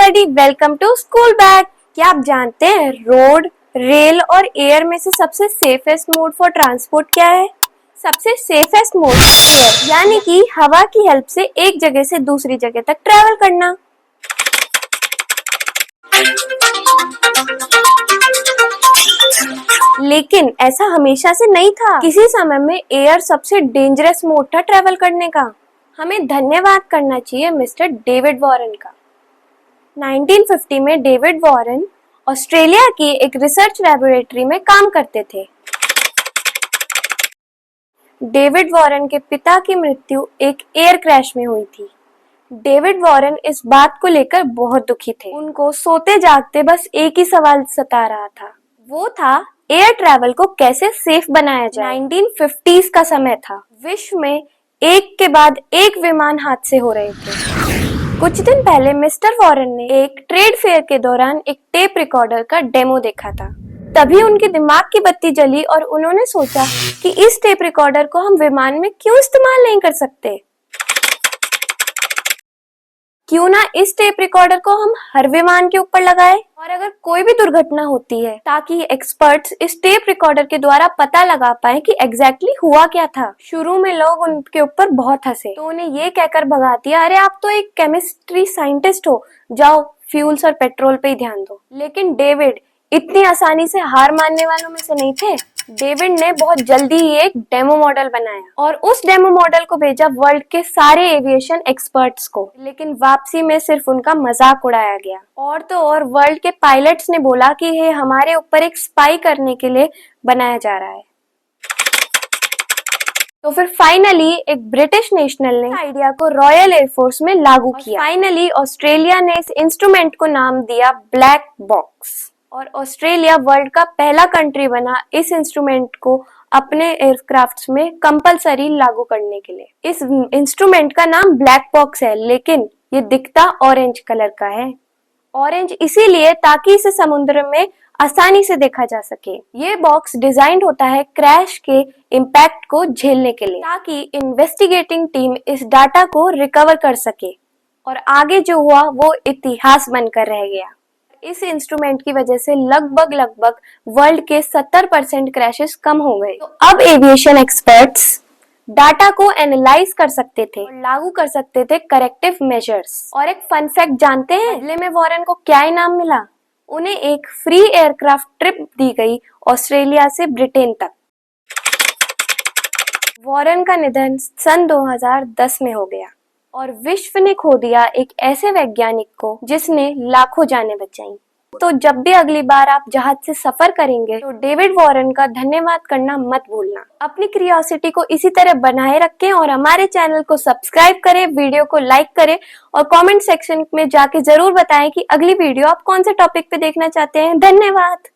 Everybody, welcome to school bag. क्या आप जानते हैं रोड, रेल और एयर में से सबसे सेफेस्ट मोड फॉर ट्रांसपोर्ट क्या है? सबसे सेफेस्ट मोड एयर, यानी कि हवा की हेल्प से एक जगह से दूसरी जगह तक ट्रैवल करना। लेकिन ऐसा हमेशा से नहीं था। किसी समय में एयर सबसे डेंजरस मोड था ट्रैवल करने का। हमें धन्यवाद करना चाहिए मिस्टर डेविड वॉरेन का। 1950 में डेविड वॉरेन ऑस्ट्रेलिया की एक रिसर्च लैबोरेटरी में काम करते थे। डेविड वॉरेन के पिता की मृत्यु एक एयर क्रैश में हुई थी। डेविड वॉरेन इस बात को लेकर बहुत दुखी थे। उनको सोते जागते बस एक ही सवाल सता रहा था, वो था एयर ट्रैवल को कैसे सेफ बनाया जाए। 1950s का समय था। विश्व में एक के बाद एक विमान हादसे हो रहे थे। कुछ दिन पहले मिस्टर वॉरेन ने एक ट्रेड फेयर के दौरान एक टेप रिकॉर्डर का डेमो देखा था। तभी उनके दिमाग की बत्ती जली और उन्होंने सोचा कि इस टेप रिकॉर्डर को हम विमान में क्यों इस्तेमाल नहीं कर सकते। क्यों ना इस टेप रिकॉर्डर को हम हर विमान के ऊपर लगाएं और अगर कोई भी दुर्घटना होती है ताकि एक्सपर्ट्स इस टेप रिकॉर्डर के द्वारा पता लगा पाए कि एग्जैक्टली हुआ क्या था। शुरू में लोग उनके ऊपर बहुत हंसे, तो उन्हें ये कहकर भगा दिया, अरे आप तो एक केमिस्ट्री साइंटिस्ट हो, जाओ फ्यूल्स और पेट्रोल पे ही ध्यान दो। लेकिन डेविड इतनी आसानी से हार मानने वालों में से नहीं थे। डेविड ने बहुत जल्दी ही एक डेमो मॉडल बनाया और उस डेमो मॉडल को भेजा वर्ल्ड के सारे एविएशन एक्सपर्ट्स को। लेकिन वापसी में सिर्फ उनका मजाक उड़ाया गया। और तो और वर्ल्ड के पायलट्स ने बोला कि ये हमारे ऊपर एक स्पाई करने के लिए बनाया जा रहा है। तो फिर फाइनली एक ब्रिटिश नेशनल ने आइडिया को रॉयल एयरफोर्स में लागू किया। फाइनली ऑस्ट्रेलिया ने इस इंस्ट्रूमेंट को नाम दिया ब्लैक बॉक्स और ऑस्ट्रेलिया वर्ल्ड का पहला कंट्री बना इस इंस्ट्रूमेंट को अपने एयरक्राफ्ट्स में कंपलसरी लागू करने के लिए। इस इंस्ट्रूमेंट का नाम ब्लैक बॉक्स है, लेकिन ये दिखता ऑरेंज कलर का है। ऑरेंज इसीलिए ताकि इसे समुद्र में आसानी से देखा जा सके। ये बॉक्स डिजाइन होता है क्रैश के इम्पैक्ट को झेलने के लिए, ताकि इन्वेस्टिगेटिंग टीम इस डाटा को रिकवर कर सके और आगे जो हुआ वो इतिहास बनकर रह गया। इस इंस्ट्रूमेंट की वजह से लगभग वर्ल्ड के 70% क्रैशेस कम हो गए। तो अब एविएशन एक्सपर्ट्स डाटा को एनालाइज कर सकते थे और लागू कर सकते थे करेक्टिव मेजर्स। और एक फन फैक्ट जानते हैं बदले में वॉरेन को क्या इनाम मिला? उन्हें एक फ्री एयरक्राफ्ट ट्रिप दी गई ऑस्ट्रेलिया से ब्रिटेन तक। वॉरेन का निधन सन 2010 में हो गया और विश्व ने खो दिया एक ऐसे वैज्ञानिक को जिसने लाखों जानें बचाई। तो जब भी अगली बार आप जहाज से सफर करेंगे तो डेविड वॉरेन का धन्यवाद करना मत भूलना। अपनी क्यूरियोसिटी को इसी तरह बनाए रखें और हमारे चैनल को सब्सक्राइब करें, वीडियो को लाइक करें और कमेंट सेक्शन में जाके जरूर बताएं कि अगली वीडियो आप कौन से टॉपिक पे देखना चाहते हैं। धन्यवाद।